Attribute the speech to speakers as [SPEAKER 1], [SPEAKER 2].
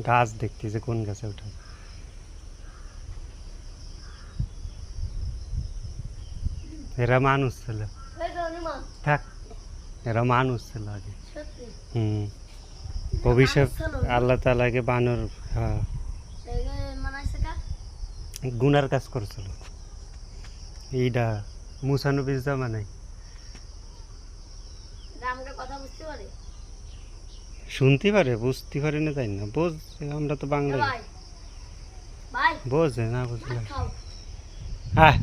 [SPEAKER 1] গাছ দেখতেছে কোন গাছে ওঠা। এরা মানুষ ছিল, থাক এরা মানুষ ছিল আগে। অভিশাপ আল্লাহ তাআলাকে বানর গুনার কাজ করছিল। এইটা মুসা নবীর জামানায় শুনতে পারে, বুঝতে পারে না, তাই না? বোঝ, আমরা তো বাংলা বোঝে না, বুঝলাম। হ্যাঁ।